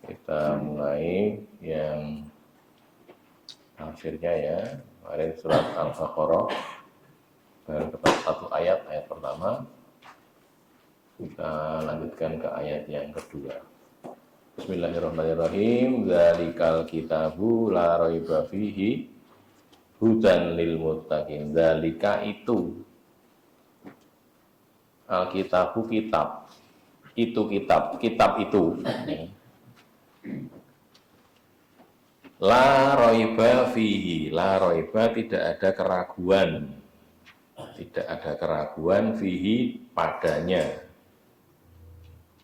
Kita mulai yang akhirnya ya. Kemarin surat Al-Baqarah baru dapat satu ayat pertama. Kita lanjutkan ke ayat yang kedua. Bismillahirrahmanirrahim. Dzalikal kitabu la raiba fihi hudan lil muttaqin. Dzalika itu. Al-kitabu kitab. Itu kitab itu. La raiba fihi. La raiba tidak ada keraguan. Tidak ada keraguan fihi padanya.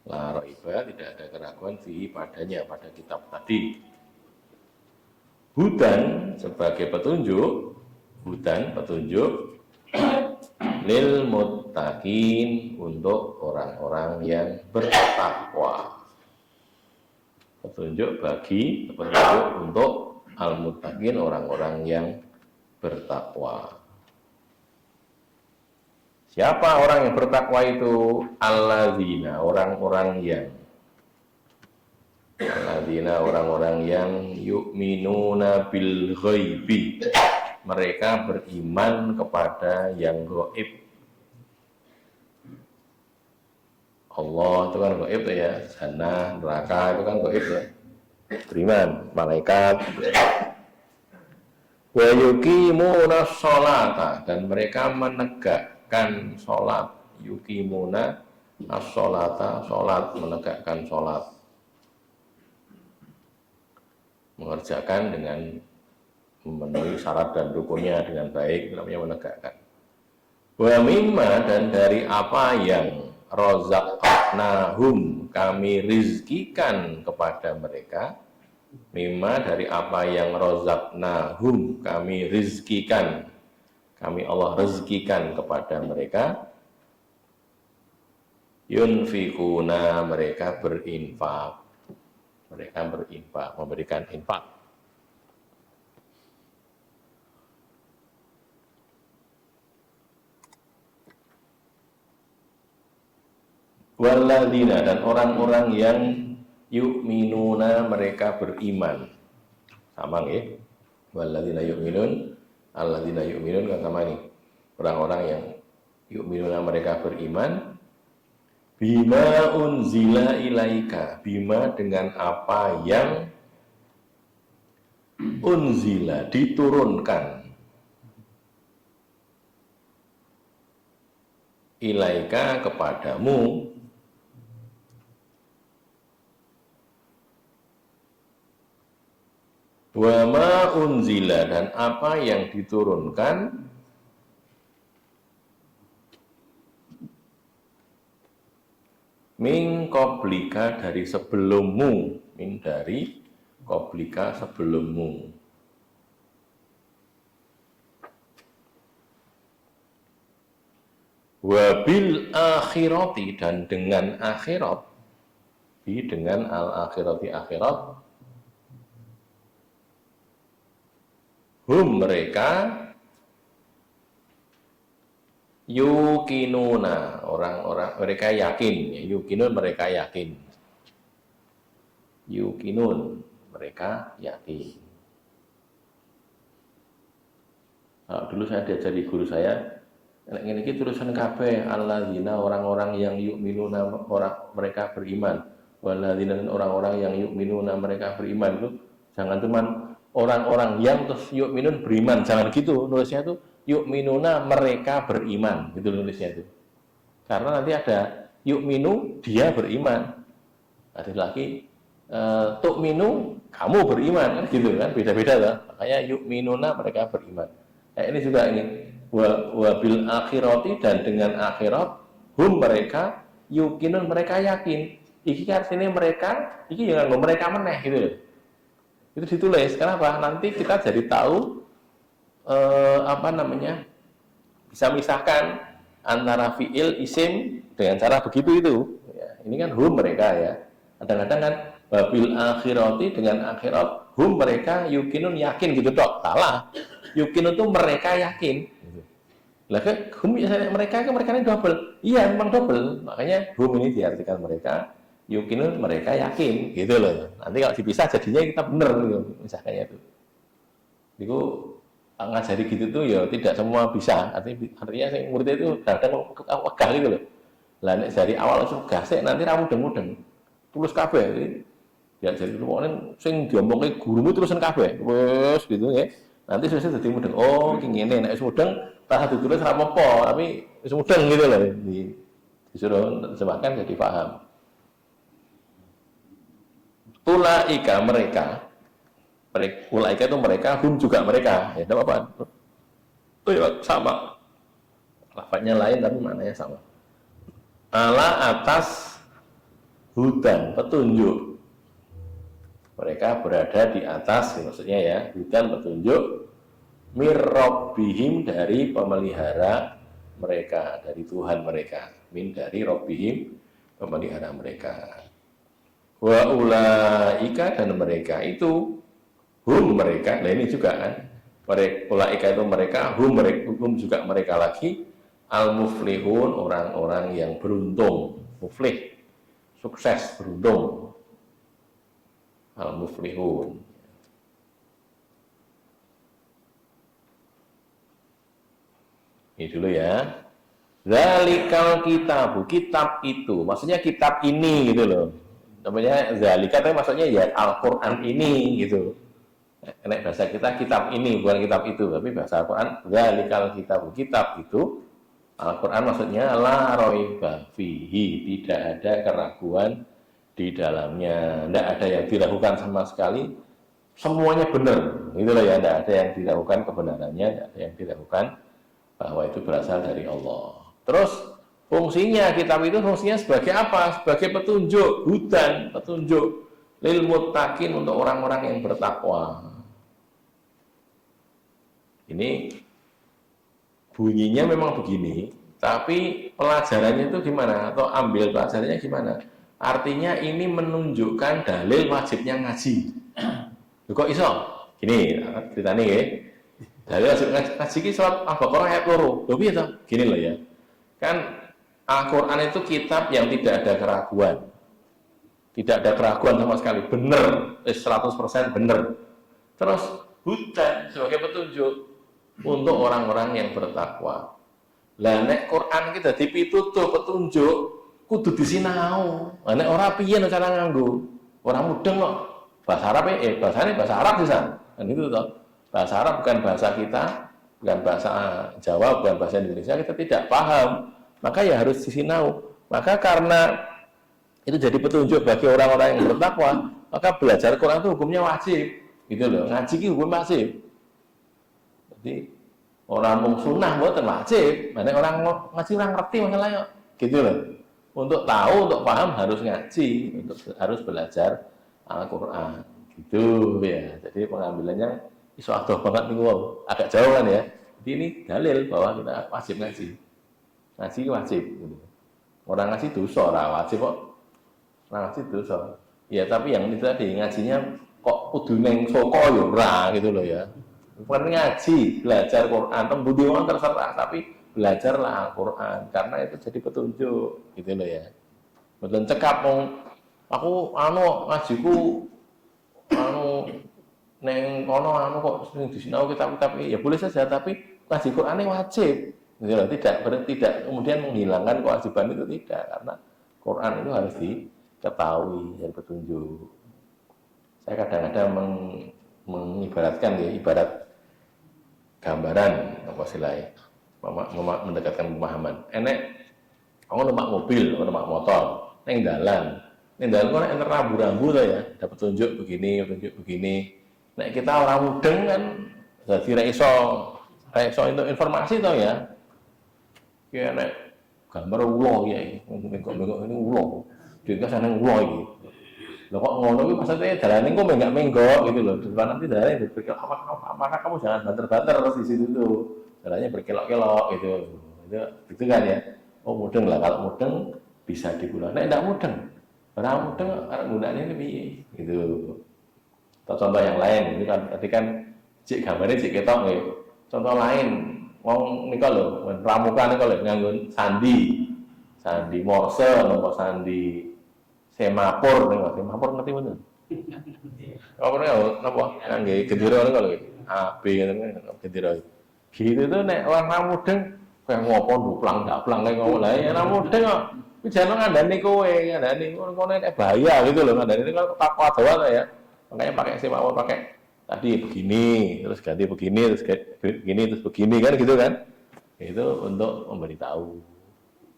La raiba tidak ada keraguan fihi padanya, pada kitab tadi. Hudan sebagai petunjuk, hudan petunjuk lil muttaqin untuk orang-orang yang bertakwa. Petunjuk untuk al-muttaqin, orang-orang yang bertakwa. Siapa orang yang bertakwa itu? Alladzina, orang-orang yang yu'minuna bil ghaibi. Mereka beriman kepada yang gaib. Allah itu kan gaib ya, jannah, neraka itu kan gaib ya. Beriman, malaikat. Wa yuqimuna sholata, dan mereka menegakkan sholat. Yuqimuna as-sholata, sholat, menegakkan sholat. Mengerjakan dengan memenuhi syarat dan rukunnya dengan baik, namanya menegakkan. Wa mimma, dan dari apa yang rozaqnahum, kami rizkikan kepada mereka. Mimma, dari apa yang rozaqnahum, kami rizkikan, kami Allah rizkikan kepada mereka. Yunfikuna, mereka berinfak, memberikan infak. Walladzina, dan orang-orang yang yu'minuna, mereka beriman. Sama nggih? Walladzina yu'minun, alladzina yu'minun kan sama nih. Orang-orang yang yu'minuna, mereka beriman. Bima unzila ilaika, bima dengan apa yang unzila, diturunkan, ilaika, kepadamu, wa ma unzila, dan apa yang diturunkan min qablika, dari sebelummu, min dari qablika, sebelummu. Wa bil akhirati, dan dengan akhirat, dengan al akhirati, akhirat, hum, mereka, yukinuna, orang-orang, mereka yakin. Yukinun, mereka yakin. Yukinun, mereka yakin. Nah, dulu saya diajari guru saya, ini tulisan kabeh, alladzina, orang-orang yang yu'minuna, mereka beriman. Walladzina, orang-orang yang yu'minuna, mereka beriman. Itu jangan cuman orang-orang yang terus yu'minun beriman, jangan gitu. Nulisnya itu yu'minuna, mereka beriman, gitu nulisnya itu. Karena nanti ada yu'minu, dia beriman. Ada lagi tu'minu, kamu beriman, kan gitu kan, beda-beda lah. Makanya yu'minuna, mereka beriman. Nah, ini juga ini wa bil akhirati, dan dengan akhirat, hum, mereka, yukinun, mereka yakin. Iki artinya mereka, iki jangan mereka meneh gitu loh. Itu ditulis. Kenapa? Nanti kita jadi tahu bisa misahkan antara fiil isim dengan cara begitu itu. Ya, ini kan hum, mereka ya. Kadang-kadang kan bil akhirati, dengan akhirat, hum mereka yukinun yakin gitu tok. Salah. Yukinun itu mereka yakin. Lah kan hum mereka ini double. Iya, memang double. Makanya hum ini diartikan mereka, yukinun mereka yakin gitu loh. Nanti kalau dipisah jadinya kita bener gitu misalnya itu. Itu ngajari gitu tuh ya tidak semua bisa. Artinya saya murid itu kadang wegah gitu loh. Lah nek dari awal langsung gasek nanti ra mudeng-mudeng. Tulus kabeh. Ya jadi pokoknya sing diomongke gurumu terusan kabeh. Wes gitu ya. Nanti sesuk dadi mudeng. Oh, ki ngene nek wis mudeng tak ditulis ra apa-apa, tapi wis mudeng gitu loh. Disuruh terjemahkan jadi paham. Ulaika mereka ulaika itu mereka, hum juga mereka. Ya, tidak apa-apa. Oh ya, sama. Lafadznya lain tapi maknanya sama. Ala atas hudan, petunjuk. Mereka berada di atas, maksudnya ya, hudan petunjuk mir-rabbihim dari pemelihara mereka, dari Tuhan mereka. Min dari rabbihim, pemelihara mereka. Wa ulaika dan mereka itu hum mereka, nah ini juga kan ulaika itu mereka, hum juga mereka lagi al-muflihun, orang-orang yang beruntung, muflih, sukses, beruntung, al-muflihun. Ini dulu ya. Zalikal kitabu, kitab itu, maksudnya kitab ini gitu loh. Namanya zalika itu maksudnya ya Al-Qur'an ini gitu. Nek bahasa kita kitab ini bukan kitab itu, tapi bahasa Al-Qur'an zalikal kitabu, kitab itu Al-Qur'an maksudnya la raiba fihi, tidak ada keraguan di dalamnya, tidak ada yang diragukan sama sekali, semuanya benar. Itulah ya, tidak ada yang diragukan kebenarannya, tidak ada yang diragukan bahwa itu berasal dari Allah. Terus fungsinya kitab itu fungsinya sebagai apa? Sebagai petunjuk, hudan, petunjuk lil muttaqin, untuk orang-orang yang bertakwa. Ini bunyinya memang begini, tapi pelajarannya itu gimana? Atau ambil pelajarannya gimana? Artinya ini menunjukkan dalil wajibnya ngaji. Kok iso? Gini, ceritanya ya. Dalil wajib ngaji ini surat Al-Baqarah ayat 2. Loh piye to? Gini loh ya. Kan Al-Qur'an itu kitab yang tidak ada keraguan. Tidak ada keraguan sama sekali, benar, 100% benar. Terus hudan sebagai petunjuk untuk orang-orang yang bertakwa. Lah nek Quran kita dipitutuh petunjuk kudu disinau. Lah nek ora piye cara nganggo? Ora mudeng kok. Bahasa Arab bahasane bahasa Arab sisan. Kan itu toh. Bahasa Arab bukan bahasa kita, bukan bahasa Jawa, bukan bahasa Indonesia, kita tidak paham. Maka ya harus disinau. Maka karena itu jadi petunjuk bagi orang-orang yang bertakwa, maka belajar Quran itu hukumnya wajib, gitu loh. Ngaji itu hukum wajib. Jadi orang mau sunnah buatan wajib, mana orang ngaji orang ngerti masalahnya, gitu loh. Untuk tahu, untuk paham harus ngaji, harus belajar Al-Quran, gitu ya. Jadi pengambilannya iso adoh banget nih, agak jauh kan ya. Jadi ini dalil bahwa kita wajib ngaji, ngaji wajib. Gitu. Orang ngaji dosa, wajib kok. Ngaji dosa. Ya tapi yang itu tadi ngajinya kok kudu neng soko ya ora gitu loh ya. Bukan ngaji, belajar Quran, tembudi orang terserah, tapi belajarlah Al-Quran karena itu jadi petunjuk gitu loh ya. Betul cekap aku ngajiku neng kono kok sering disinau kitab-kitab ya boleh saja, tapi ngaji Quran ini wajib gitu loh. Tidak kemudian menghilangkan kewajiban itu, tidak, karena Quran itu harus diketahui dari petunjuk. Saya kadang-kadang mengibaratkan ya, ibarat gambaran apa istilahnya, mendekatkan pemahaman. Enek aku numpak mobil, aku numpak motor, neng dalan kok nek rambu-rambu to ya, ada petunjuk begini. Nek kita orang mudeng kan dadi ra iso untuk informasi to ya. Ki nek gambar ulo ya iki, bengok-bengok ini ulo. Dhewe seneng ulo iki. Loh kok ngono kuwi maksudnya dalane kok menggak-menggok gitu loh. Depan nanti dalane berkelok, apakah kamu jangan banter-banter terus di situ tuh. Dalane berkelok-kelok gitu. Itu kan ya. Oh mudeng lah, kalau mudeng bisa dipulang. Nek ndak mudeng, ora mudeng arep gunane ini piye gitu. Atau contoh yang lain, ini kan tadi kan cik gambarnya cik ketok nggih. Contoh lain, wong nika lho, pramuka nika lho nganggo sandi. Sandi Morse napa sandi semapur niku. Semapur ngerti mboten? Apa napa ngangge gendera niku lho. AB ngoten gendera. Gitu tuh nek orang mudeng kayak ngopo nduplang-ndaplang kayak ngono lah. Ya orang mudeng kok jangan ngandani kowe, ngandani ngono nek bahaya gitu loh. Ngandani ini kan takwa Jawa ya. Makanya pakai semapur pakai tadi begini, terus ganti begini, terus begini, terus begini kan gitu kan. Itu untuk memberitahu.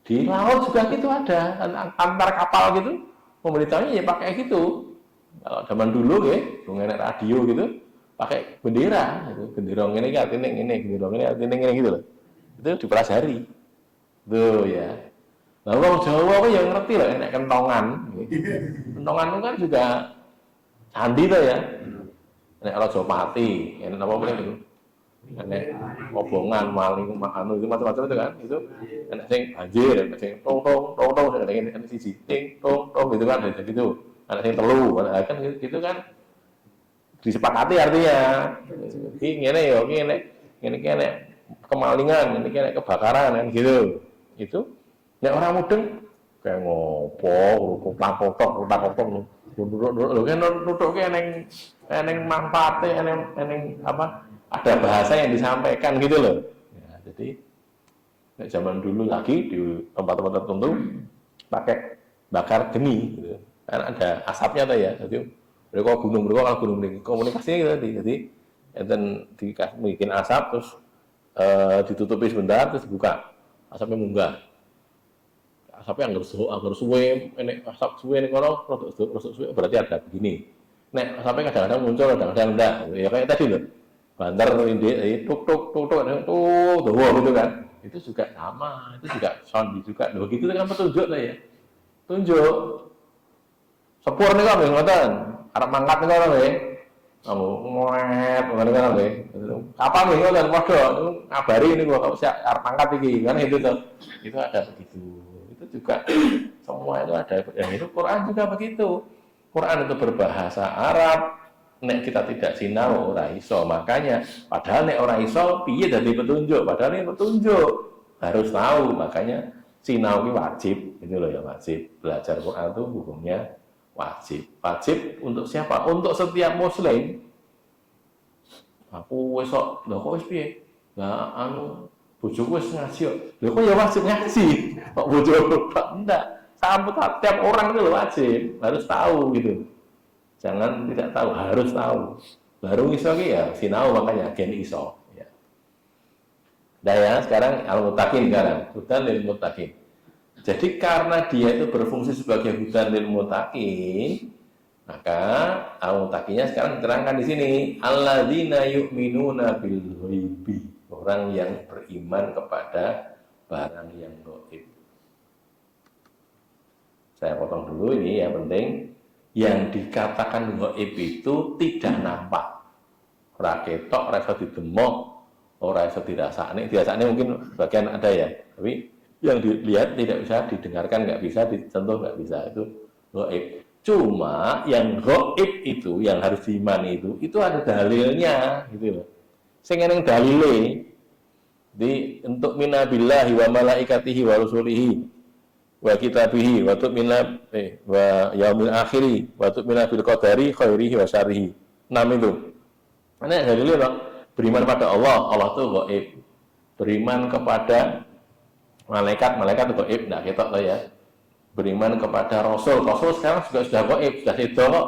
Di laut juga gitu ada, antar kapal gitu, memberitahunya ya pakai gitu. Kalau zaman dulu ya, mengenai radio gitu, pakai bendera, gitu. Bendera ini artinya ini, bendera ini artinya ini gitu loh. Itu dipelajari. Tuh ya. Nah, orang Jawa apa yang ngerti loh, enak kentongan. Kentongan itu kan juga candi tuh ya. Enak Rajapati, enak apa boleh itu. Enak obongan, maling, anu itu macam-macam itu kan. Itu enak sing banjir, enak sing tong, enak siji ting, tong gitu kan, jadi gitu. Enak sing telu, kan gitu kan. Disepakati artinya. Ini ngene ya, ini kemalingan, ini kene kebakaran kan gitu. Itu nek orang mudeng kayak ngopo, rupak-rupak lho kan nutuke eneng manfaate, eneng apa? Ada bahasa yang disampaikan gitu loh. Ya, jadi nek zaman dulu lagi di tempat-tempat tertentu pakai bakar geni gitu. Kan ada asapnya tuh ya. Jadi mereka gunung ini komunikasinya gitu tadi. Jadi enten bikin asap terus ditutupi sebentar terus dibuka. Asapnya munggah. Asapnya anggar suwe, enek asap suwe ning kono rodok suwe berarti ada begini. Nek asapnya kadang-kadang muncul, kadang-kadang enggak. Ya kayak tadi loh. Banter ini tuk dawa gitu kan. Itu juga sama, itu juga sound juga. Loh gitu kan petunjuk lah ya. Tunjuk. Sepur nih kan ngoten. Arep mangkat nih kan ya. Kamu ngoet ngoten kan ya. Kapan nih ngoten padha ngabari ini gua kok siap arep mangkat iki kan itu tuh. Itu ada begitu. Itu juga semua itu ada. Yang itu Quran juga begitu. Quran itu berbahasa Arab. Nek kita tidak sinau ora iso, makanya padahal nek ora iso piye dadi petunjuk, padahal ini petunjuk harus tahu, makanya sinau ini wajib, itu loh ya wajib. Belajar Quran itu hukumnya wajib. Wajib untuk siapa? Untuk setiap muslim. Aku wis kok lho kok wis piye? Lah anu bojoku wis ngaji kok. Lho kok ya wajib ngaji. Kok bojoku kok enggak. Sampai tiap orang itu wajib, harus tahu gitu. Jangan tidak tahu, harus tahu. Baru iso ya sinau makanya gen iso ya. Nah ya, sekarang al-muttaqin sekarang, hudan lil muttaqin. Jadi karena dia itu berfungsi sebagai hudan lil muttaqin, maka al-muttaqinya sekarang diterangkan di sini, alladzina yu'minuna bil ghaibi, orang yang beriman kepada barang yang gaib. Saya potong dulu ini ya penting. Yang dikatakan gaib itu tidak nampak, ora ketok, ora iso didemok, ora iso dirasakne. Dirasakne mungkin bagian ada ya, tapi yang dilihat tidak bisa didengarkan, nggak bisa disentuh, nggak bisa, itu gaib. Cuma yang gaib itu, yang harus diimani itu ada dalilnya, gitu loh. Sing eneng dalile, di untuk minabillahi wa malaikatihi wa rusulihi wa kitabihi wa tu'mina wa yaumil akhiri wa tu'mina bil qadari khairihi wa syarrihi. 6 itu. Ini dalilnya loh. Beriman pada Allah, Allah itu gaib. Beriman kepada malaikat itu gaib, enggak ketok lah ya. Beriman kepada Rasul sekarang juga sudah gaib, sudah sedo kok.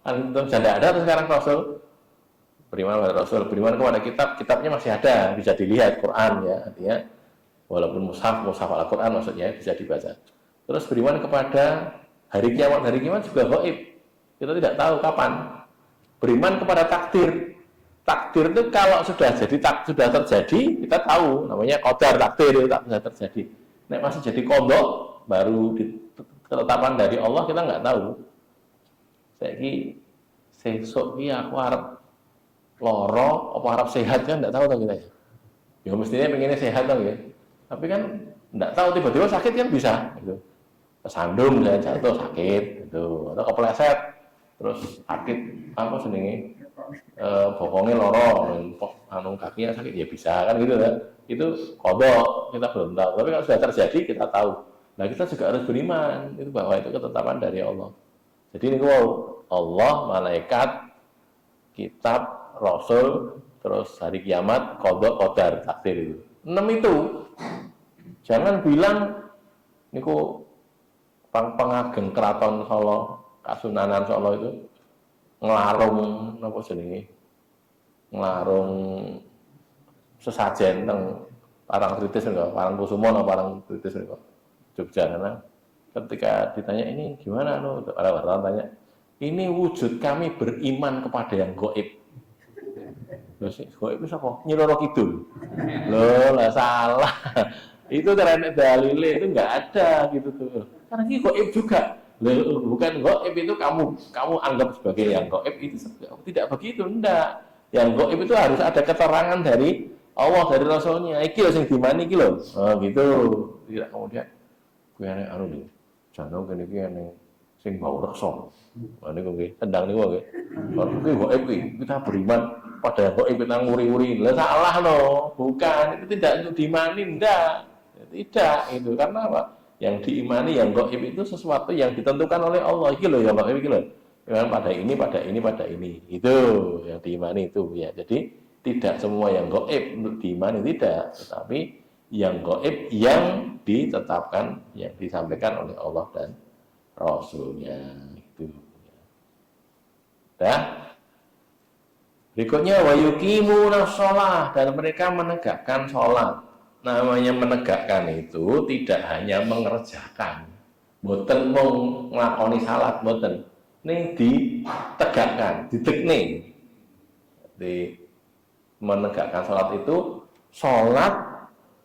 Antum sudah ada tuh sekarang Rasul. Beriman kepada Rasul, beriman kepada kitabnya masih ada, bisa dilihat Quran ya, artinya walaupun mushaf Al-Quran maksudnya bisa dibaca. Terus beriman kepada hari kiamat juga gaib. Kita tidak tahu kapan. Beriman kepada takdir. Takdir itu kalau sudah terjadi, kita tahu namanya qadar, takdir itu tak bisa terjadi. Nek masih jadi kodok, baru ketetapan dari Allah kita nggak tahu. Saiki sesuk iki aku arep loro apa arep sehat kan nggak tahu tuh kita. Ya mestinya pengennya sehat tuh ya. Tapi kan nggak tahu tiba-tiba sakit kan bisa gitu. Kesandung dan jatuh sakit gitu, atau kepleset terus sakit apa senenge bokongnya loro, anu kakinya sakit ya bisa kan gitu kan. Itu kodok kita belum tahu. Tapi kalau sudah terjadi kita tahu. Nah kita juga harus beriman itu bahwa itu ketetapan dari Allah. Jadi ini Allah, malaikat, kitab, rasul, terus hari kiamat, kodok, kodar, takdir itu. 6 itu. Jangan bilang niku pengageng keraton Solo, Kasunanan Solo itu nglarung napa jenenge? Nglarung sesajen teng Parangtritis niku, Parangkusumo napa Parangtritis niku. Jogja karena ketika ditanya ini gimana para wartawan tanya, ini wujud kami beriman kepada yang gaib. Lho sih, gaib itu apa? Nyi Roro Kidul. Loh, lah salah. Itu karena dalile itu enggak ada gitu tuh. Karena ini gaib juga. Loh, bukan gaib itu kamu anggap sebagai yang gaib itu tidak begitu, enggak. Yang gaib itu harus ada keterangan dari Allah, dari Rasulnya. Iki lho sing dimani iki lho. Oh, gitu. Tidak kemudian gue ane anu nih. Jano kene iki ane sing bau reksa. Ane nggih, tendang niku nggih. Kalau kuwi gaib kuwi, kita beriman pada gaib kita nguri-nguri. Lah salah loh, bukan. Itu tidak untuk diimani, enggak. Tidak, itu karena apa? Yang diimani, yang gaib itu sesuatu yang ditentukan oleh Allah. Iki loh yang gaib iki loh. Memang pada ini, pada ini, pada ini. Itu yang diimani itu ya. Jadi tidak semua yang gaib untuk diimani tidak, tetapi yang gaib yang ditetapkan, yang disampaikan oleh Allah dan Rasulnya itu. Dah. Berikutnya wa yuqimuna shalah, dan mereka menegakkan sholat. Namanya menegakkan itu tidak hanya mengerjakan, boten mau nglakoni salat, boten. Ning ditegakkan, didekne. Di menegakkan sholat itu sholat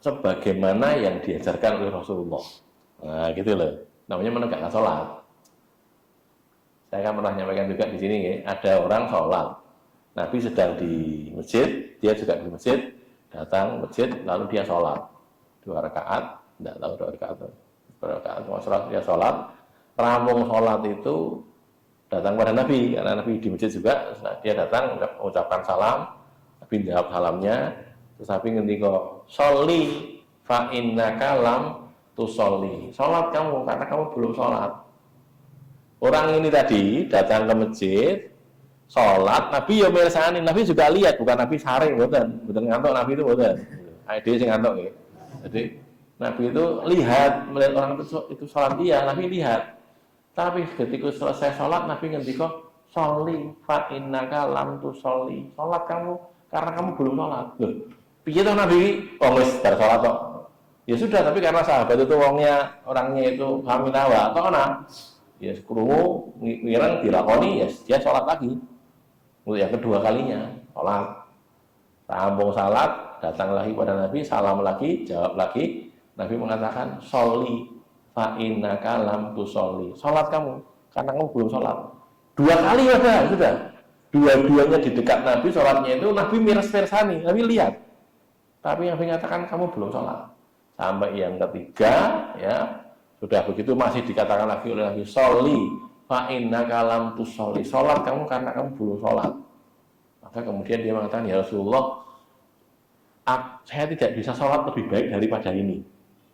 sebagaimana yang diajarkan oleh Rasulullah. Nah, gitu loh. Namanya menegakkan sholat. Saya kan pernah menyampaikan juga di sini, ya, ada orang sholat. Nabi sedang di masjid, dia juga di masjid, datang masjid, lalu dia sholat 2 rakaat, tidak tahu 2 rakaat, berapa rakaat, dia sholat. Rampung sholat itu datang pada Nabi, karena Nabi di masjid juga, dia datang mengucapkan salam, Nabi jawab salamnya, terus Nabi ngendika, "Sholli fa innaka lam tusolli." Sholat kamu karena kamu belum sholat. Orang ini tadi datang ke masjid, sholat, Nabi ya mirsani, Nabi juga lihat, bukan Nabi saring, bukan ngantuk, Nabi itu bukan. Dia sing ngantuk ya. Jadi Nabi itu melihat orang itu sholat dia, Nabi lihat. Tapi ketika selesai sholat, Nabi ngendika, "Sholli fa innaka lam tusolli." Sholat kamu karena kamu belum sholat. Loh, piye toh Nabi? Wis bar sholat kok. Ya sudah, tapi karena sahabat itu orangnya itu haminawa, toh ana. Ya krungu ngirang dilakoni, ya dia sholat lagi. Untuk yang kedua kalinya, sholat. Rampung salat, datang lagi pada Nabi, salam lagi, jawab lagi. Nabi mengatakan, "Sholli fa innaka lam tusolli." Sholat kamu karena kamu belum sholat. 2 kali sudah. Dua-duanya di dekat Nabi, sholatnya itu Nabi mirs-mirsani, Nabi lihat. Tapi Nabi mengatakan kamu belum sholat. Sampai yang ketiga, ya sudah begitu masih dikatakan lagi oleh Nabi, "Sholli fa innaka lam tusolli." Sholat kamu karena kamu belum sholat. Maka kemudian dia mengatakan, "Ya Rasulullah, saya tidak bisa sholat lebih baik daripada ini."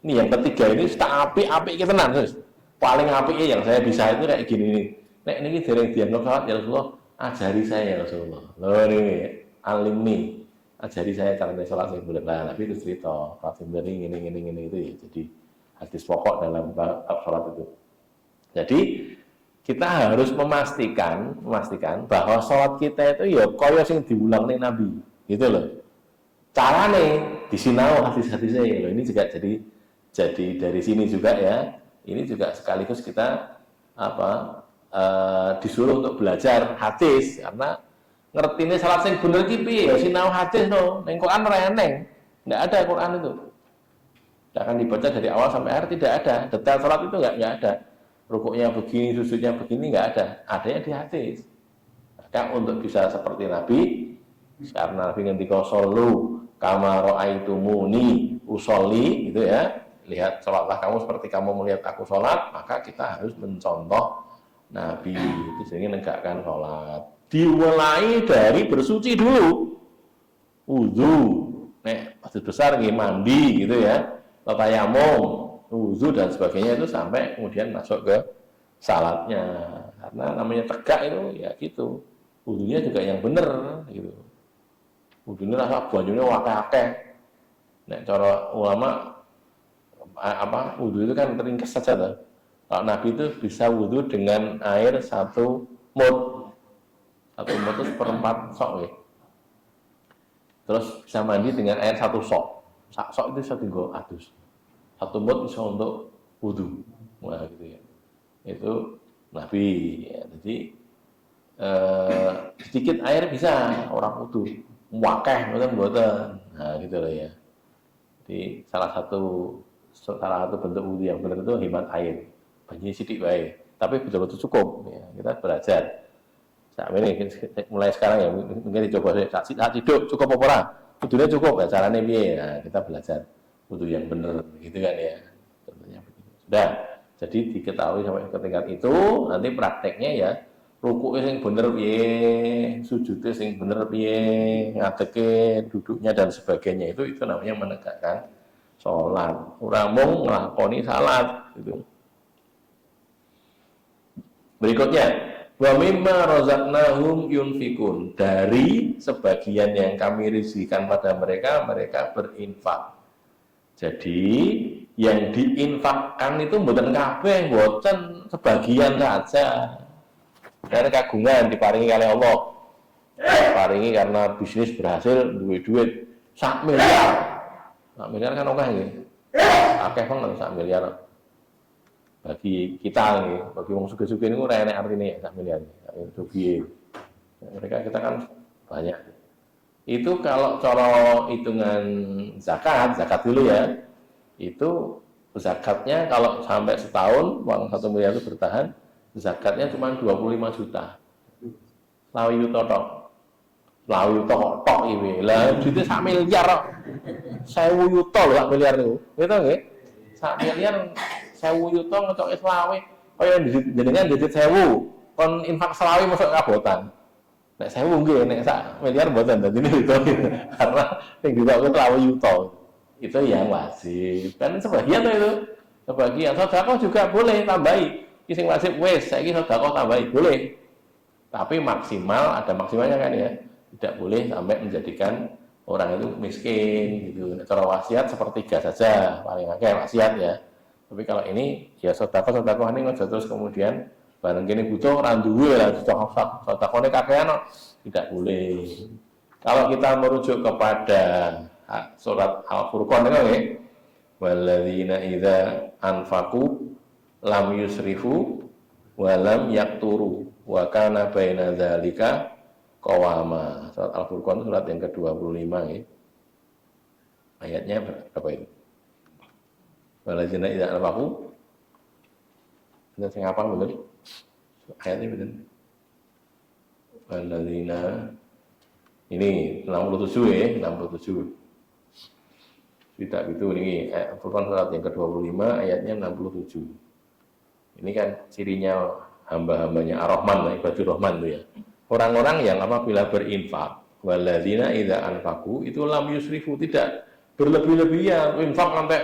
Ini yang ketiga ini tak apik kita tenan, terus. Paling apiknya yang saya bisa itu kayak gini nih. Nek niki dereng dianggap sholat, ya Rasulullah, ajari saya ya Rasulullah. Loh ini alimni, ajari saya cara sholat yang boleh. Nah, Nabi itu cerita, Rasulullah ini itu ya. Jadi hadis pokok dalam bab sholat itu. Jadi kita harus memastikan bahwa sholat kita itu ya kaya sing diulang nih Nabi, gitu loh. Carane disinau hadis-hadisnya loh. Ini juga jadi dari sini juga ya. Ini juga sekaligus kita disuruh untuk belajar hadis, karena ngertine salat sing bener iki piye ya sinau hadis no. Ning Quran ora eneng. Enggak ada Quran itu. Tidak akan dibaca dari awal sampai akhir, tidak ada. Detail salat itu enggak ada. Rukuknya begini, sujudnya begini enggak ada. Adanya di hadis. Maka untuk bisa seperti Nabi, karena Nabi ngendika shollu kama ra'aitumuni usolli, gitu ya. Lihat sholatlah kamu seperti kamu melihat aku sholat, maka kita harus mencontoh Nabi itu sering menegakkan sholat. Dimulai dari bersuci dulu, wudu, nek masjid besar nggih mandi gitu ya, tayamum, wudu dan sebagainya itu sampai kemudian masuk ke salatnya. Karena namanya tegak itu ya gitu, wudunya juga yang bener gitu. Wudunya rasa banyune akeh-akeh. Nek cara ulama wudu itu kan ringkas saja tuh. Kalau Nabi itu bisa wudu dengan air 1 mud. 1 mud itu seperempat sok ya. Terus bisa mandi dengan air 1 sok. Sak sok itu 1 adus. 1 mud bisa untuk wudu. Wah gitu ya. Itu Nabi. Ya. Jadi sedikit air bisa orang wudu. Wakeh, buatan. Nah gitu loh ya. Jadi salah satu bentuk wudu yang benar itu hemat air. Banyak sidik baik, tapi betul-betul cukup. Ya, kita belajar. Ini mulai sekarang ya mungkin dicoba saat hidup cukup apa ora? Wudunya cukup ya caranya piye? Nah, kita belajar wudu yang benar gitu kan ya. Contohnya begitu. Sudah. Jadi diketahui sampai ke tingkat itu, nanti prakteknya ya rukuknya sing bener piye, sujudnya sing bener piye, ngadeke duduknya dan sebagainya itu namanya menegakkan sholat. Ora mung nglakoni salat gitu. Berikutnya, wa mimma razaqnahum yunfikun. Dari sebagian yang kami rizkikan pada mereka, mereka berinfak. Jadi yang diinfakkan itu mboten kabeh, mboten sebagian saja. Dari kagungan diparingi oleh Allah. Diparingi karena bisnis berhasil, duit 1 miliar. 1 miliar kan oke nggih. Akeh banget 1 miliar. Bagi kita nih, bagi wong sugih-sugih niku ora enek artine 1 miliar. Sugih. Mereka kita kan banyak. Itu kalau cara hitungan zakat dulu ya, itu zakatnya kalau sampai setahun, uang 1 miliar itu bertahan, zakatnya cuma 25 juta. Lawi yuto tok. Lawi yuto tok iki. Lah duitnya 1 miliar kok. 1000 yuto lho 1 miliar niku. Gitu nggih? 1 miliar 1000 yuto ngecoke selawe. Kaya jenengan didit 1000, kon infak selawe mosok kabotan. Nek 1000 nggih, nek 1 miliar mboten. Dadi itu karena sing ditoke 1000 yuto. Itu yang wajib. Kan sebagian itu. Sebagian sedekah juga boleh tambahi. Iki sing wajib wis, saiki sedekah tambahi boleh. Tapi maksimal, ada maksimalnya kan ya. Tidak boleh sampai menjadikan orang itu miskin gitu. Cara wasiat sepertiga saja, paling akeh wasiat ya. Tapi kalau ini ya sedekah ini aja terus kemudian bareng kene butuh ora duwe lah sedekahne kakean tidak boleh. Kalau kita merujuk kepada surat Al-Furqan itu nggih, walladzina idza anfaqu lam yusrifu wa lam yaqturu wa kana baina dzalika qawama. Surat Al-Furqan surat yang ke-25 nggih. Ayatnya berapa itu? Walladzina idza anfaqu. Sudah saya hafal betul? Ayatnya betul. Walladzina ini 67 ya, 67. Tidak itu ini Al-Furqan surat yang ke-25 ayatnya 67. Ini kan cirinya hamba-hambanya Ar-Rahman, ibadur Rahman itu ya. Orang-orang yang apabila berinfak, walladzina idza anfaqu itu lam yusrifu, tidak berlebih-lebihan, infak sampai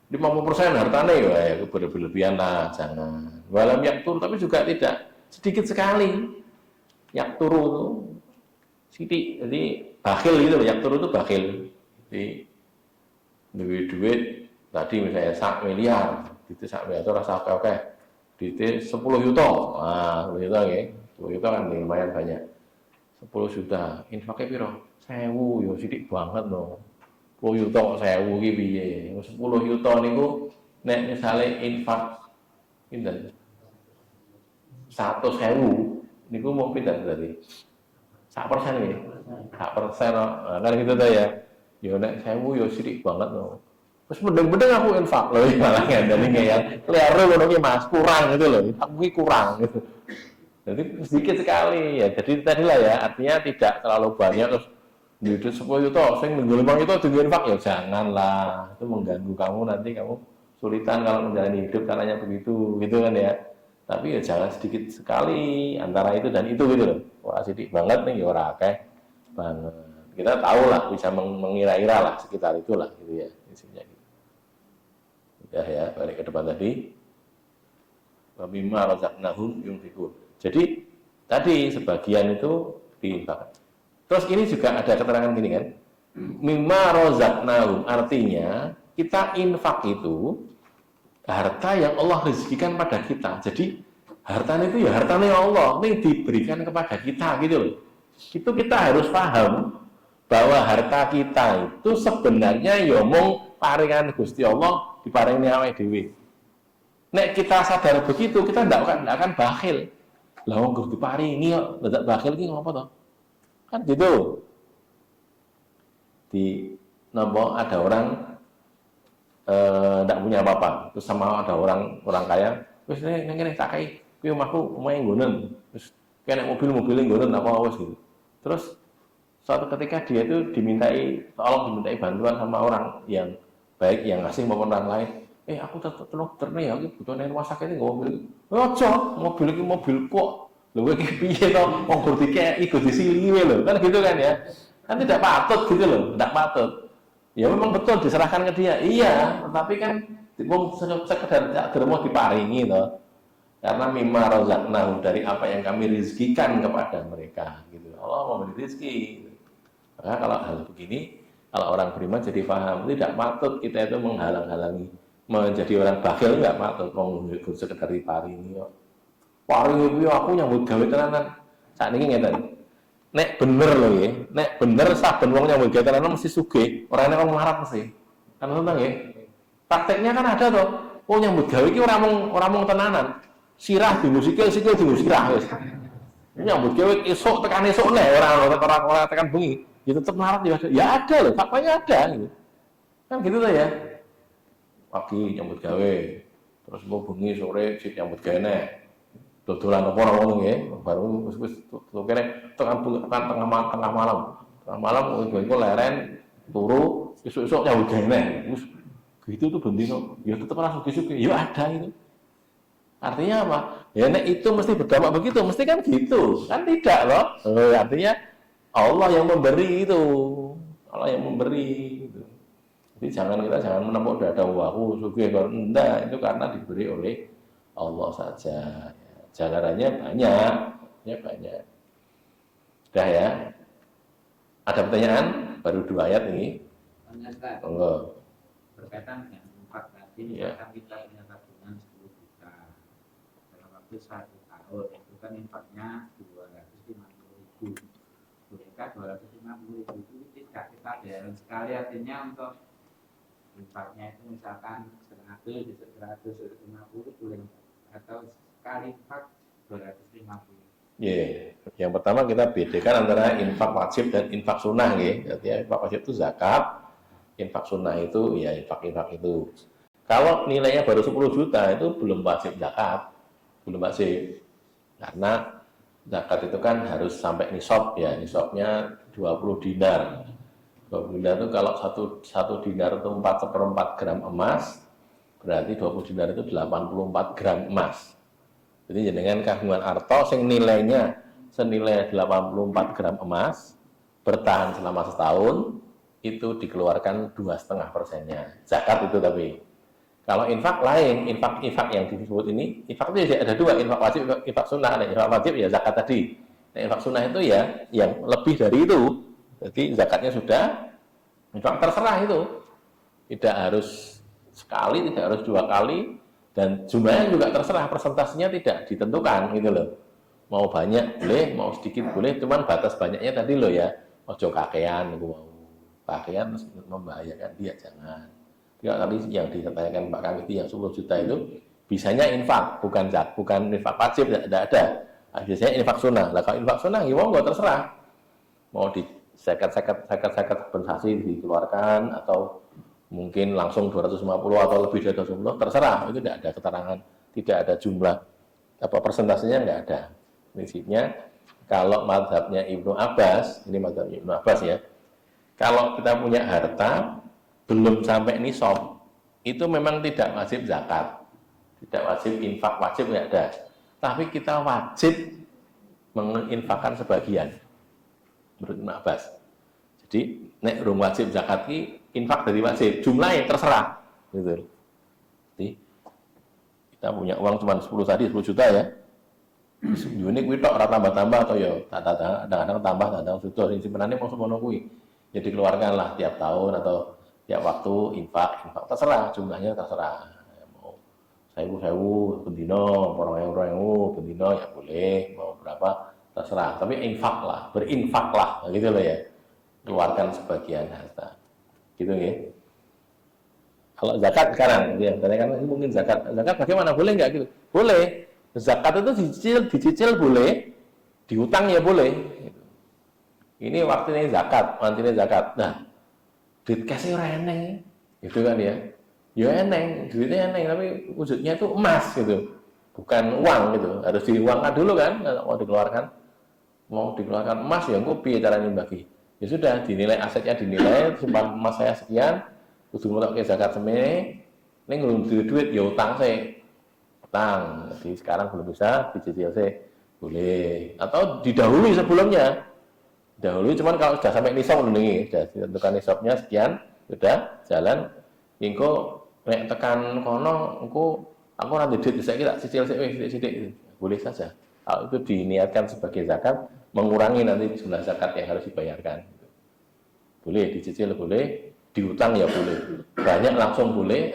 50% hartanya ya berlebih-lebihan lah, jangan. Walam yaktur, tapi juga tidak sedikit sekali. Yakturu itu sidik, jadi bakhil gitu, yaktur itu bakhil. Jadi duit tadi misalnya 1 miliar, itu 1 miliar itu rasa oke. Duitnya 10 juta, nah 10 juta ya, 10 juta kan lumayan banyak. 10 juta, infaknya piro? 1000, ya sidik banget no. 10 juta kok 1000 iki piye? 10 juta niku nek misale infak pinten? 100.000 niku mau pinten berarti? 1% nggih. 1% kan gitu ta ya. Ya nek 1000 ya sidik banget no. Terus mendeng-mendeng aku infak loh, malah ngandani kayak keliru ngono ki Mas, kurang gitu loh. Aku ki kurang gitu. Jadi sedikit sekali ya. Jadi tadi lah ya, artinya tidak terlalu banyak terus duit 10 juta, sing nggol 5 juta di infak ya janganlah. Itu mengganggu kamu, nanti kamu sulitan kalau menjalani hidup caranya begitu, gitu kan ya. Tapi ya jangan sedikit sekali antara itu dan itu gitu loh. Wah sedikit banget nih, ya ora akeh banget. Kita tahu lah, bisa mengira-ira lah sekitar itulah gitu ya. Isinya gitu. Udah ya, balik ke depan tadi. Wa mimma razaqnahum yunfiqun. Jadi tadi sebagian itu diinfakkan. Terus ini juga ada keterangan gini kan. Mimma razaqnahum artinya kita infak itu harta yang Allah rezekikan pada kita. Jadi hartanya itu ya hartanya Allah, ini diberikan kepada kita gitu loh. Itu kita harus paham bahwa harta kita itu sebenarnya ya mung paringan Gusti Allah diparingi awake dhewe. Nek kita sadar begitu, kita tidak akan bakhil. Lah wong Gusti diparingi kok dadak bakhil ki ngopo to? Kan gitu. Di nopo ada orang tidak punya apa-apa, terus sama ada orang kaya, terus ini tak kai, kui omahku omahe nggonen, terus kena mobil-mobil nggonen apa wes gitu. Terus suatu ketika dia itu dimintai bantuan sama orang yang baik, yang ngasih maupun orang lain. Aku tolong terne ya, aku butuh rumah sakit ini mobil. Ojo, mobil ini mobil kok, lho iki piye to, wong gur dikeki go disiliwe lho, kan gitu kan ya. Kan tidak patut gitu loh, tidak patut. Ya memang betul diserahkan ke dia, iya, tetapi kan sekedar mau diparingi toh. Karena mimma razaqnahum dari apa yang kami rezekikan kepada mereka gitu. Allah memberi rezeki. Maka kalau hal begini, kalau orang beriman jadi paham, tidak patut kita itu menghalang-halangi menjadi orang bakhil, enggak patut sekedar diparingi kok. Paringi kuwi aku nyambut gawe tenanan. Sakniki ngeten. Nek bener loh ya, nek bener saben wong nyambut gawe tenanan mesti sugih, ora nek wong melarat mesti. Kan tentang ya. Prakteknya kan ada toh. Oh nyambut gawe iki ora mung tenanan. Sirah dimusikil, sikil dimusirah wis. Nyambut gawe esuk tekan esuk nek ora tekan bengi. Ya tetep melarat ya ada. Ya ada loh, faktanya ada gitu. Kan gitu tuh ya. Pagi nyambut gawe, terus mau bengi sore sik nyambut gawe nek. Dodolan apa ora ngono nggih, baru wis kene tengah malam. Tengah malam iku leren turu esuk-esuk nyambut gawe. Wis gitu tuh bendino. Ya tetep ora sugih-sugih. Ya ada itu. Artinya apa? Ya nek itu mesti berdampak begitu, mesti kan gitu. Kan tidak loh. Artinya Allah yang memberi itu. Allah yang memberi itu. Jadi kita jangan menepuk dada aku sugih kalau enggak, itu karena diberi oleh Allah saja. Jalarannya banyak, ya banyak. Sudah ya. Ada pertanyaan? Baru 2 ayat ini. Monggo. Berkaitan dengan infak tadi, misalkan kita punya tabungan 10 juta dalam waktu 1 tahun, itu kan infaknya 250.000. Bolehkah 250.000 itu tidak kita bayar sekali, artinya untuk infaknya itu misalkan 100, 150 boleh, atau sekali infak 250. Yang pertama kita bedakan antara infak wajib dan infak sunnah ya. Artinya infak wajib itu zakat, infak sunnah itu ya infak itu. Kalau nilainya baru 10 juta itu belum wajib zakat, belum wajib. Karena zakat itu kan harus sampai nisab ya, nisabnya 20 dinar. 20 dinar itu kalau satu dinar itu 4/4 gram emas, berarti 20 dinar itu 84 gram emas. Jadi dengan kagungan arto sing nilainya senilai 84 gram emas bertahan selama setahun itu dikeluarkan 2,5%-nya zakat itu. Tapi kalau infak lain, infak yang disebut ini, infak itu ada 2, infak wajib, infak sunnah. Nah, infak wajib ya zakat tadi. Nah, infak sunnah itu ya yang lebih dari itu. Jadi zakatnya sudah, infak terserah itu. Tidak harus sekali, tidak harus 2 kali. Dan jumlahnya juga terserah, persentasenya tidak ditentukan gitu loh. Mau banyak boleh, mau sedikit boleh, cuman batas banyaknya tadi loh ya. Ojo kakean, kakean membahayakan dia, jangan. Ya, tadi yang disampaikan Pak Kang itu yang 10 juta itu bisanya infak, bukan infak wajib, tidak ada. Nah, biasanya infak sunnah. Lah kalau infak sunnah, ya nggak terserah. Mau di zakat kompensasi dikeluarkan atau mungkin langsung 250 atau lebih dari 250, terserah. Itu tidak ada keterangan, tidak ada jumlah persentasenya, nggak ada. Prinsipnya kalau mazhabnya Ibnu Abbas, ini mazhab Ibnu Abbas ya, kalau kita punya harta belum sampai nisab, itu memang tidak wajib zakat, tidak wajib infak wajib, nggak ada. tapi kita wajib menginfakkan sebagian. Menurut Ibnu Abbas. Jadi nek urung wajib zakat ki infak dari wajib, jumlahnya terserah. Gitu. Jadi kita punya uang cuma 10 tadi 10 juta ya. Ini kuwi tok ora tambah-tambah atau ya kadang-kadang tambah kadang sudah sing simpenane mau semono kuwi. Ya dikeluarkan lah tiap tahun atau tiap waktu infak terserah jumlahnya terserah. Ya, mau 1.000 bendino, 2.000 bendino ya boleh, mau berapa terserah. Tapi infak lah, berinfak lah gitu loh ya. Keluarkan sebagian harta. Gitu ya. Kalau zakat sekarang dia kan mungkin zakat bagaimana boleh nggak gitu? Boleh. Zakat itu dicicil boleh, diutang ya boleh. Ini waktunya zakat, nantinya zakat. Nah, duit kasih orang eneng, gitu kan ya? Ya eneng, duitnya eneng, tapi wujudnya itu emas gitu, bukan uang gitu. Harus diuangkan dulu kan, mau dikeluarkan emas ya, kok piye caranya bagi? Ya sudah, dinilai asetnya dinilai, simpan emas saya sekian, kudu ngutak ke zakat semene, ini belum duit ya utang saya. Utang, jadi sekarang belum bisa dicicil sih boleh atau didahului sebelumnya cuman kalau sudah sampai nisab nih sudah ditentukan nisabnya sekian sudah jalan engko nek tekan kono aku nanti duit bisa kita cicil sidik boleh saja kalau itu diniatkan sebagai zakat mengurangi nanti jumlah zakat yang harus dibayarkan boleh dicicil boleh diutang ya boleh banyak langsung boleh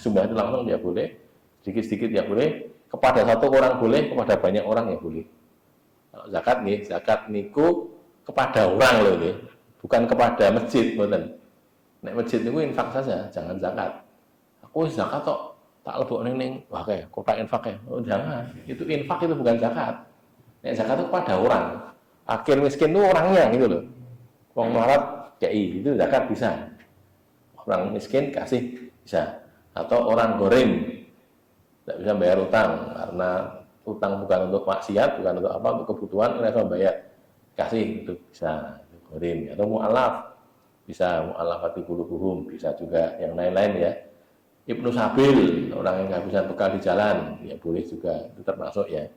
jumlah itu langsung ya boleh sedikit-sedikit ya boleh, kepada satu orang boleh, kepada banyak orang ya boleh. Kalau zakat niku kepada orang loh nih, bukan kepada masjid, betul. Nek masjid niku infak saja, jangan zakat. Aku zakat kok tak lebok neng, wah kayak kotak infak ya, oh jangan. Itu infak itu bukan zakat. Nek zakat itu kepada orang. Fakir miskin itu orangnya gitu loh. Wong melarat KI itu zakat bisa. Orang miskin kasih bisa. Atau orang goreng tidak bisa bayar utang karena utang bukan untuk maksiat, bukan untuk apa, untuk kebutuhan, mereka bayar kasih itu bisa goreng atau mu'alaf bisa mu'alafati qulubuhum bisa juga yang lain-lain ya. Ibnu Sabil orang yang kehabisan bekal di jalan ya boleh juga itu termasuk ya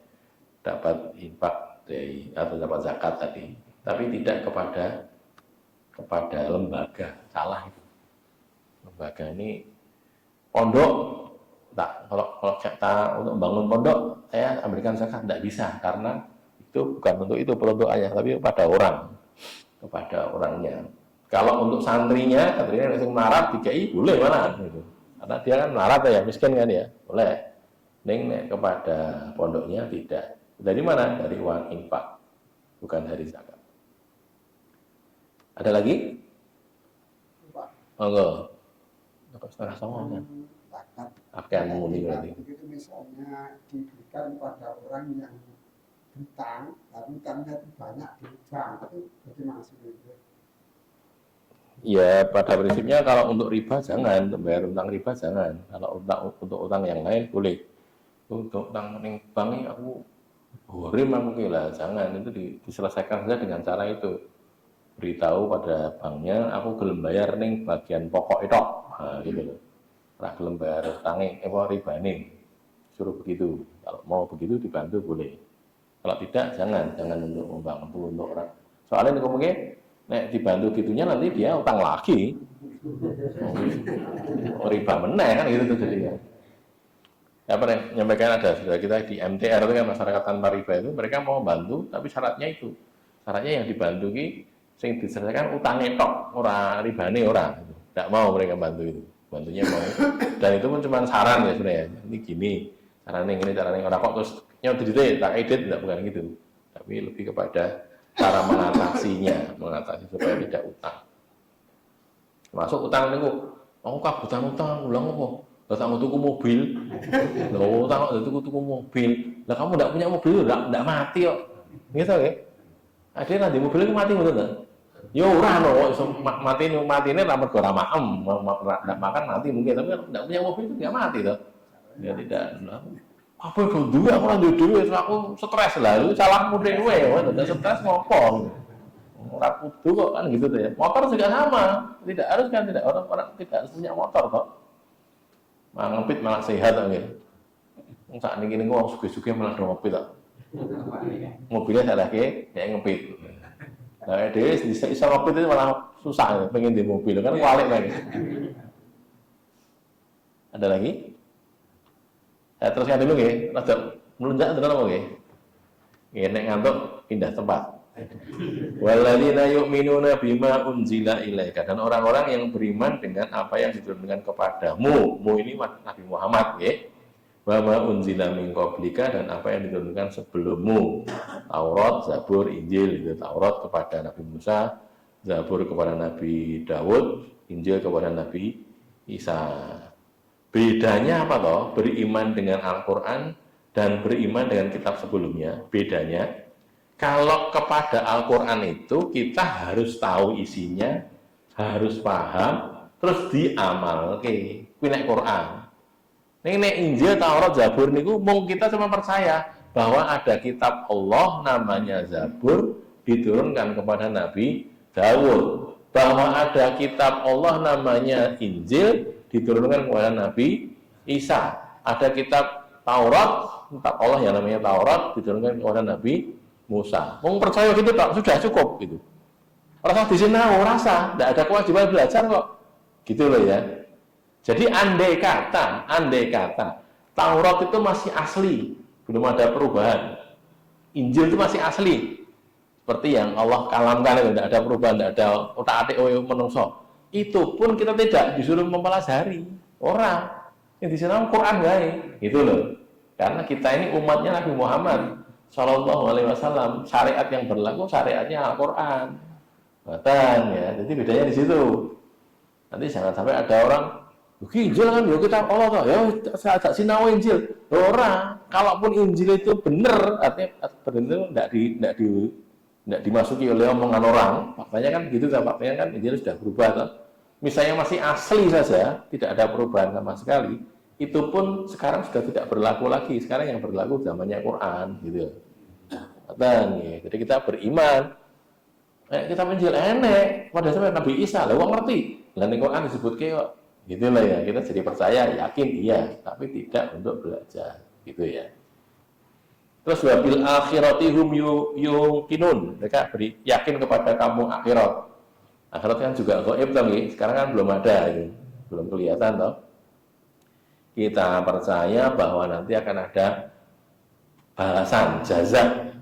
dapat infak dari atau dapat zakat tadi tapi tidak kepada lembaga salah itu lembaga ini pondok. Tak, kalau kita untuk bangun pondok, saya ambilkan zakat tidak bisa karena itu bukan untuk itu peruntukannya, tapi kepada orangnya. Kalau untuk santrinya yang melarat DKI boleh mana? Gitu. Karena dia kan melarat ya, miskin kan ya, boleh. Neng kepada pondoknya tidak. Dari mana? Dari uang infak, bukan dari zakat. Ada lagi? Enggak. Setengah sama kan? Akan muni berarti. Itu misalnya diberikan pada orang yang berutang, tapi utangnya itu banyak di bank, itu bagaimana sih itu? Ya pada prinsipnya kalau untuk riba jangan, untuk bayar utang riba jangan. Kalau untuk utang yang lain boleh. Untuk utang ning bank ini aku horim aku lah, jangan itu diselesaikan saja dengan cara itu. Beritahu pada banknya aku gelem bayar ning bagian pokok itu. Nah, gitu loh. Gelem bayar utange ribane suruh begitu kalau mau begitu dibantu boleh kalau tidak jangan untuk membantu untuk orang soalnya ini mungkin nek dibantu gitunya nanti dia utang lagi riba meneh kan gitu tuh jadinya ya apa nih nyampaikan ada sudah kita di MTR itu kan masyarakat tanpa riba itu mereka mau bantu tapi syaratnya yang dibantu ki sing diselesaikan utangnya tok ora ribane ora tidak mau mereka bantu itu bantunya mau dan itu pun cuma saran ya sebenarnya ini gini caranya orang kok terus nyodit tak edit tidak bukan gitu tapi lebih kepada cara mengatasi supaya tidak utang masuk utang itu aku kabutan utang ulang apa utang tuku mobil utang tuku mobil lah kamu tidak punya mobil tidak mati kok gitu ya ada nanti mobil itu mati betul kan ya ora no, mati ini ramai ora maem, tidak makan mati mungkin, tapi tidak punya mobil itu tidak mati toh. Ya tidak. Apa itu dulu aku lanjut dulu, aku stres lah, lu salah mudik gue, tidak stres ngopo. Ora kudu kok kan gitu tuh ya. Motor juga sama, tidak harus kan orang tidak harus punya motor toh. Malah ngepit malah sehat gitu. Saat ini gini wong suge-suge malah do ngopi tak. Apa ya? Mobilnya salah kayak ngepit. Nah, dia bisa ngopi itu malah susah, pengen di mobil kan kualik lagi. Ada lagi? Saya teruskan dulu ya, rada melunjak terus apa ya? Ya, nek ngantuk pindah tempat. Walladzina yu'minuna bima unzila ilaika, dan orang-orang yang beriman dengan apa yang diturunkan kepadamu. Mu ini Nabi Muhammad ya. Wa ma unzila min qablika, dan apa yang diturunkan sebelummu. Taurat, Zabur, Injil. Itu Taurat kepada Nabi Musa, Zabur kepada Nabi Daud, Injil kepada Nabi Isa. Bedanya apa toh? Beriman dengan Al-Qur'an dan beriman dengan kitab sebelumnya. Bedanya, kalau kepada Al-Qur'an itu kita harus tahu isinya, harus paham, terus diamalke. Kuwi nek Qur'an. Nek Injil, Taurat, Zabur niku mung kita cuma percaya bahwa ada kitab Allah namanya Zabur diturunkan kepada Nabi Daud, bahwa ada kitab Allah namanya Injil diturunkan kepada Nabi Isa, ada kitab Taurat, kitab Allah yang namanya Taurat diturunkan kepada Nabi Musa. Mung percaya gitu tak sudah cukup gitu. Rasa di sini rasa, tidak ada kewajiban belajar kok. Gitu loh ya. Jadi andai kata Taurat itu masih asli, belum ada perubahan. Injil itu masih asli, seperti yang Allah kalamkan itu, tidak ada perubahan, tidak ada otak-atik menungso. Itu pun kita tidak disuruh mempelajari. Orang yang disuruh Quran guys, gitu loh. Karena kita ini umatnya Nabi Muhammad Shallallahu Alaihi Wasallam, syariat yang berlaku syariatnya Al-Quran. Bahkan ya, jadi bedanya di situ. Nanti jangan sampai ada orang Injil kan ya kita Allah toh ya saya tak sinau Injil. Ora, kalaupun Injil itu benar, artinya benar tidak dimasuki oleh omongan orang. Faktanya kan gitu kan, faktanya kan Injil sudah berubah toh. Misalnya masih asli saja, tidak ada perubahan sama sekali, itu pun sekarang sudah tidak berlaku lagi. Sekarang yang berlaku zamannya Quran gitu. Dan ya, jadi kita beriman. Kita Injil enek, pada zaman Nabi Isa, lah wong ngerti. Lah ning Quran disebut kok gitu lah ya, kita jadi percaya, yakin iya, tapi tidak untuk belajar, gitu ya. Terus wabil akhirati hum yuqinun, mereka yakin kepada kamu akhirat. Akhirat kan juga gaib tapi sekarang kan belum ada, gitu. Belum kelihatan toh. Kita percaya bahwa nanti akan ada balasan, jaza.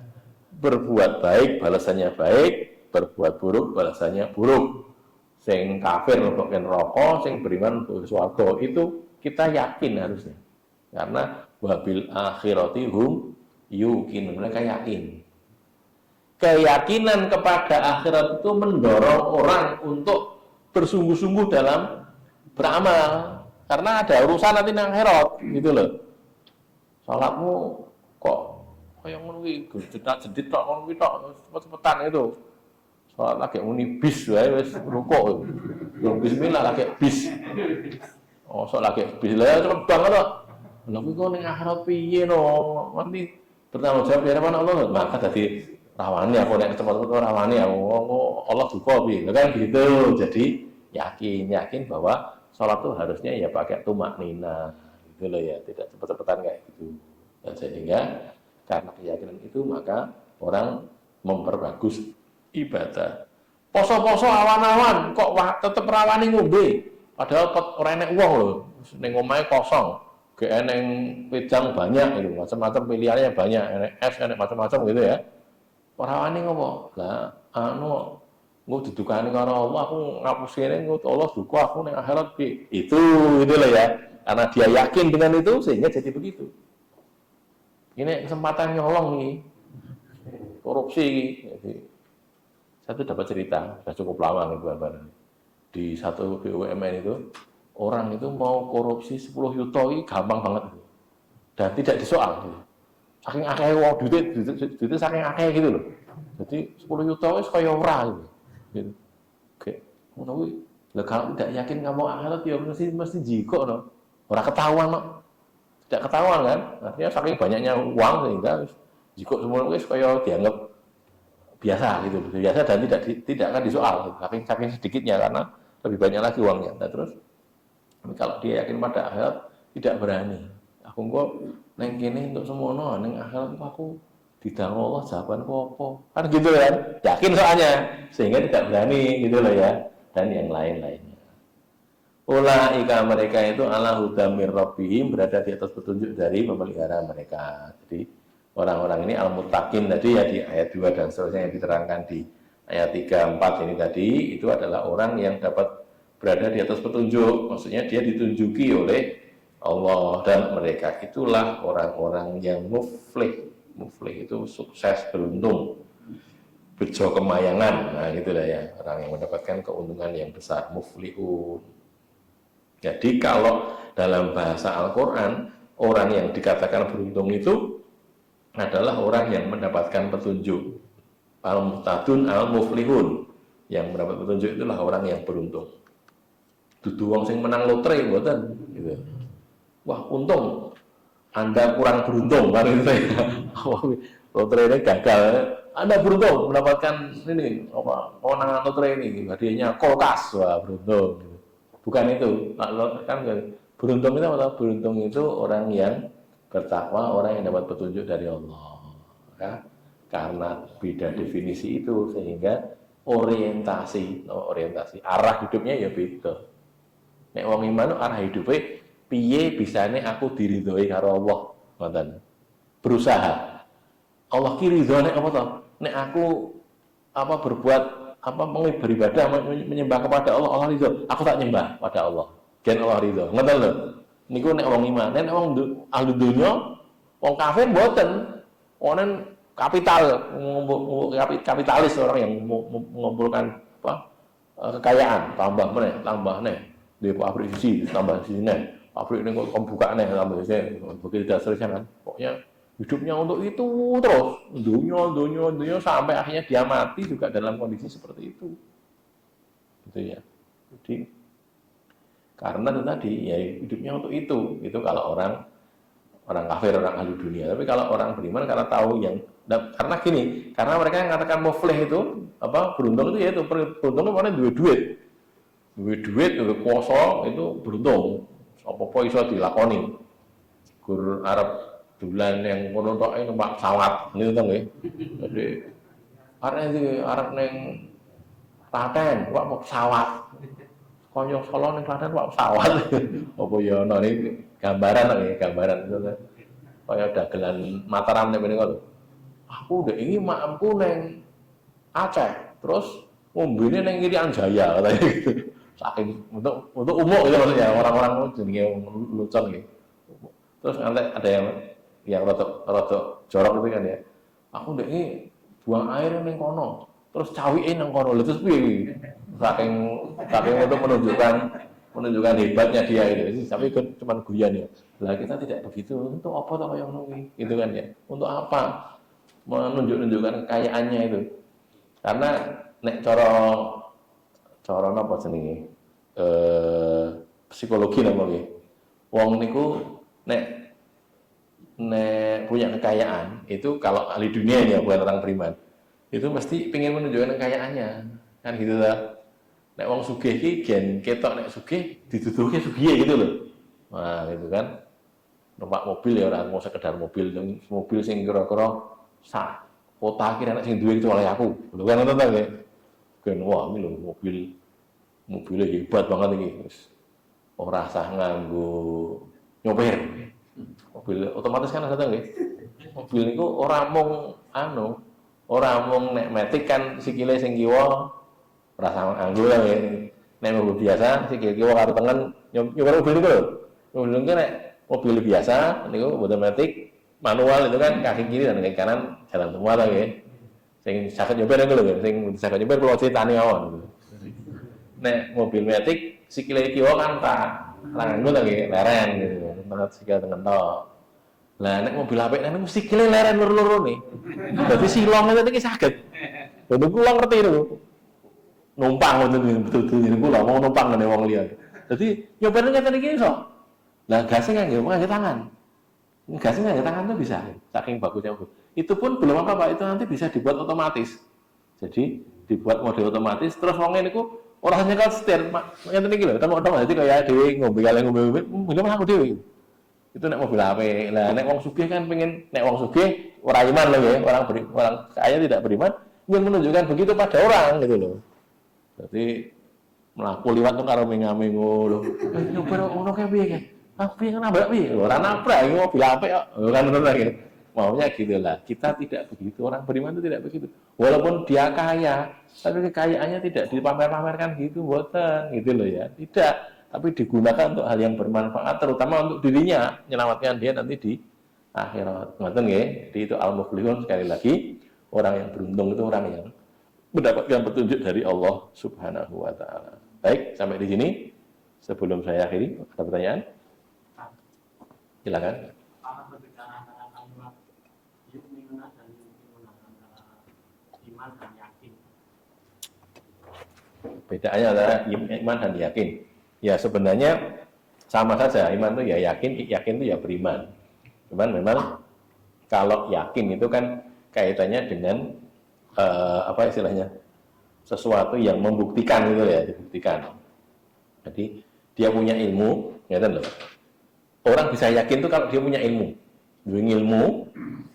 Berbuat baik balasannya baik, berbuat buruk balasannya buruk. Sing kafir untuk neraka, sing beriman untuk swarga, itu kita yakin harusnya. Karena wabil akhirati hum yuqin, mereka yakin. Keyakinan kepada akhirat itu mendorong orang untuk bersungguh-sungguh dalam beramal. Karena ada urusan nanti nang akhirat, gitu loh. Salatmu kok kayak ngono iki, jedit tok ngono iki tok, cepet-cepetan itu. Salat lagi muni bis wae wis rukuk. Yo bismillah lagi bis. Oh, sok lagi bis lah cepet banget kok. Lha kuwi kok ning akhirat piye no? Nanti bertanggung jawab di hadapan Allah. Maka dadi rawani aku nek cepet-cepet rawani aku Allah duka piye. Kan gitu. Jadi yakin bahwa salat itu harusnya ya pakai tumak nina. Gitu loh ya, tidak cepet-cepetan kayak gitu. Dan sehingga karena keyakinan itu maka orang memperbagus ibadah. Poso-poso awan-awan kok tetep rawani ngombe. Padahal ora enek wong lho. Ning omahe kosong. Ge eneng wedang banyak gitu, macam-macam pilihannya banyak, enek es, enek macam-macam gitu ya. Ora wani ngopo? Lah anu engko didukani karo Allah, aku ngapus kene engko Allah duka aku ning akhirat piye. Itu loh ya. Karena dia yakin dengan itu sehingga jadi begitu. Ini kesempatan nyolong nih. Korupsi jadi saya tuh dapat cerita, sudah cukup lama nih Bapak. Di satu BUMN itu, orang itu mau korupsi 10 juta ini gampang banget. Dan tidak disoal. Saking akeh wong duitnya saking akeh gitu loh. Jadi 10 juta itu kaya ora gitu. Oke. Ngono kuwi, lah kalau tidak yakin kamu akhirat ya mesti jiko no. Ora ketahuan no. Tidak ketahuan kan? Artinya saking banyaknya uang sehingga jiko semua wis kaya dianggap biasa gitu, biasa dan tidak akan disoal, saking sedikitnya karena lebih banyak lagi uangnya. Nah, terus kalau dia yakin pada akhirat tidak berani, Aku kok neng kene untuk semono, neng akhirat aku didang Allah jawabanku apa? Kan gitu kan? Yakin soalnya, sehingga tidak berani gitu loh ya. Dan yang lain-lainnya. Ulaika mereka itu ala hudam mir rabbihim, berada di atas petunjuk dari pemelihara mereka. Jadi orang-orang ini al-muttaqin tadi ya di ayat 2 dan seterusnya yang diterangkan di ayat 3, 4 ini tadi, itu adalah orang yang dapat berada di atas petunjuk. Maksudnya dia ditunjuki oleh Allah, dan mereka itulah orang-orang yang muflih. Muflih itu sukses, beruntung, bejo kemayangan. Nah itulah ya, orang yang mendapatkan keuntungan yang besar, muflihun. Jadi kalau dalam bahasa Al-Quran, orang yang dikatakan beruntung itu adalah orang yang mendapatkan petunjuk. Al-muhtadun al-muflihun, yang mendapat petunjuk itulah orang yang beruntung. Dudu wong sing menang lotre mboten gitu. Wah, untung Anda kurang beruntung kan itu ya. Lotre ini gagal. Anda beruntung mendapatkan ini apa? Kemenangan lotre ini, hadiahnya kulkas. Wah, beruntung. Bukan itu. Kan beruntung itu apa? Beruntung itu orang yang bertakwa, orang yang dapat petunjuk dari Allah. Ya? Karena beda definisi itu sehingga orientasi arah hidupnya ya beda. Nek wong iman arah hidupnya piye bisane aku diridhoi karo Allah, ngoten. Berusaha. Allah ki ridhone apa to? Nek aku apa berbuat apa beribadah menyembah kepada Allah, Allah ridho. Aku tak nyembah pada Allah. Gen Allah ridho. Ngoten lho. Niku nek wong iman, nek wong ahli dunya, wong kafir mboten. Wong kapitalis orang yang mengumpulkan apa kekayaan, tambah meneh di pabrik isi tambah sini pabrik ini kok buka nih tambah sini begitu tidak selesai kan pokoknya hidupnya untuk itu terus dunia sampai akhirnya dia mati juga dalam kondisi seperti itu gitu ya. Jadi karena itu tadi ya hidupnya untuk itu kalau orang kafir, orang ahli dunia. Tapi kalau orang beriman karena tahu yang karena gini, karena mereka yang mengatakan muflih itu apa beruntung itu yaitu beruntung itu mana duit itu kuasa itu beruntung apa iso dilakoni. Gur Arab bulan yang ngono tok numpak pesawat niku to nggih. Jadi arep ning Klaten kok mau pesawat. Kaya Solo ning Klaten kok pesawat. Apa ya ana niki gambaran itu kan. Kaya dagelan Mataram nek meniko lho. Aku udah ini maamku neng Aceh, terus ngombene neng Irian Jaya katanya gitu. Saking untuk umum itu maksudnya orang-orang jenenge lucon gitu. Terus nanti ada yang rada jorok itu kan ya. Aku udah ini buang air neng kono, terus cawiin neng kono. Terus piye? Saking untuk menunjukkan hebatnya dia itu. Tapi kan cuma guyon ya. Lah kita tidak begitu. Untuk apa toh yang nungi? Gitu kan ya. Untuk apa? Menunjukkan kekayaannya itu. Karena nek cara napa jenenge? Psikologi napa nggih. Wong niku nek punya kekayaan itu kalau ahli dunia ya bukan orang beriman. Itu mesti pengen menunjukkan kekayaannya. Kan gitu ta. Nek wong sugih iki gen ketok nek sugih dituduhke sugih gitu loh. Nah, gitu kan. Numpak mobil ya ora mau sekedar mobil sing kira-kira sak kota kira nek sing duwe kecuali aku. Lho kan ngono ta nggih. Gen wah iki lho mobilnya hebat banget iki. Ora sah nganggo nyopir. Mobil otomatis kan ada nggih. Mobil niku ora mung nek metik kan sikile sing kiwa ora sah nganggo ya nggih. Nek mobil biasa sikile kiwa karo tengen nyopir mobil niku lho. Mobil niku nek mobil biasa niku mboten metik manual itu kan kaki kiri dan kaki kanan jalan semua ta nggih. Sing saged nyopir niku lho, sing saged nyopir kula critani mawon. Nek mobil metik sikile kiwa kan tak nganggo ta nggih, leren gitu. Menurut sikile tengen tok. Lah nek mobil apik niku sikile leren loro-loro nih. Dadi silong itu iki saged. Lha kula ngerti niku. Numpang ngoten betul-betul niku lho mau numpang ngene wong liya. Dadi nyopir ngeten iki iso. Lah gasnya nganggo tangan. Gasnya nganggo tangan tuh bisa, saking bagusnya. Itu pun belum apa-apa, itu nanti bisa dibuat otomatis. Jadi dibuat model otomatis, terus wongnya niku ora nyekel setir, ngeten iki lho, tengok-tengok dadi kaya dhewe ngombe, mobil aku dhewe. Itu nek mobil apik. Lah nek wong sugih kan pengen nek wong sugih ora iman loh ya, orang kaya tidak beriman ingin menunjukkan begitu pada orang gitu loh. Jadi mlaku liwat tuh karo menga-mengo lho. Nyoba ngono kae piye kae? Ah piye nabrak piye? Ora nabrak iki mobil apik kok. Kan ngono gitu. Maunya gitulah. Kita tidak begitu. Orang beriman itu tidak begitu. Walaupun dia kaya, tapi kekayaannya tidak dipamer-pamerkan gitu, mboten gitu loh ya. Tidak, tapi digunakan untuk hal yang bermanfaat terutama untuk dirinya, menyelamatkan dia nanti di akhirat. Ngoten nggih. Jadi itu al-muflihun sekali lagi, orang yang beruntung itu orang yang mendapatkan petunjuk dari Allah Subhanahu wa taala. Baik, sampai di sini. Sebelum saya akhiri, ada pertanyaan? Silakan. Apa perbedaan antara kalimat yu'minuna dan yu'minuna, antara iman dan yakin? Bedaannya antara iman dan yakin. Ya sebenarnya sama saja. Iman itu ya yakin itu ya beriman. Cuman memang kalau yakin itu kan kaitannya dengan apa istilahnya, sesuatu yang membuktikan gitu ya, dibuktikan. Jadi dia punya ilmu, ya kan loh. Orang bisa yakin tuh kalau dia punya ilmu,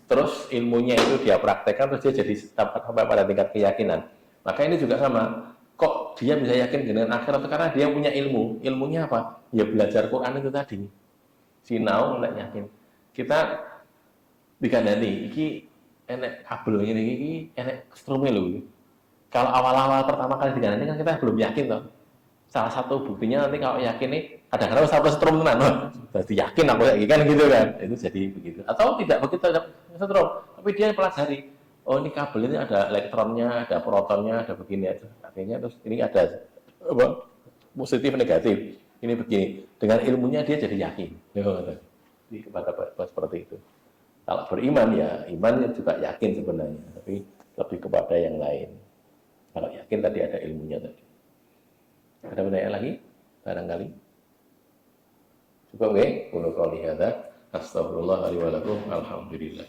terus ilmunya itu dia praktekkan, terus dia jadi sampai pada tingkat keyakinan. Maka ini juga sama. Kok dia bisa yakin dengan akhirat? Karena dia punya ilmu. Ilmunya apa? Ya belajar Quran itu tadi. Sinau nggak yakin. Kita dikandani, iki enek kabelnya ini enek strumnya loh. Kalau awal-awal pertama kali dikandani kan kita belum yakin toh. Salah satu buktinya nanti kalau yakin nih kadang-kadang satu strum tenan, jadi yakin aku yakin kan gitu kan, itu jadi begitu. Atau tidak begitu ada strum, tapi dia pelajari. Oh ini kabel ini ada elektronnya, ada protonnya, ada begini aja. Akhirnya terus ini ada apa, positif negatif. Ini begini. Dengan ilmunya dia jadi yakin. Jadi kepada seperti itu. Kalau beriman ya iman juga yakin sebenarnya, tapi lebih kepada yang lain. Kalau yakin tadi ada ilmunya tadi. Ada pertanyaan lagi? Barangkali? Cukup nggih? Qul qouli hadza, astaghfirullah li wa lakum, alhamdulillah.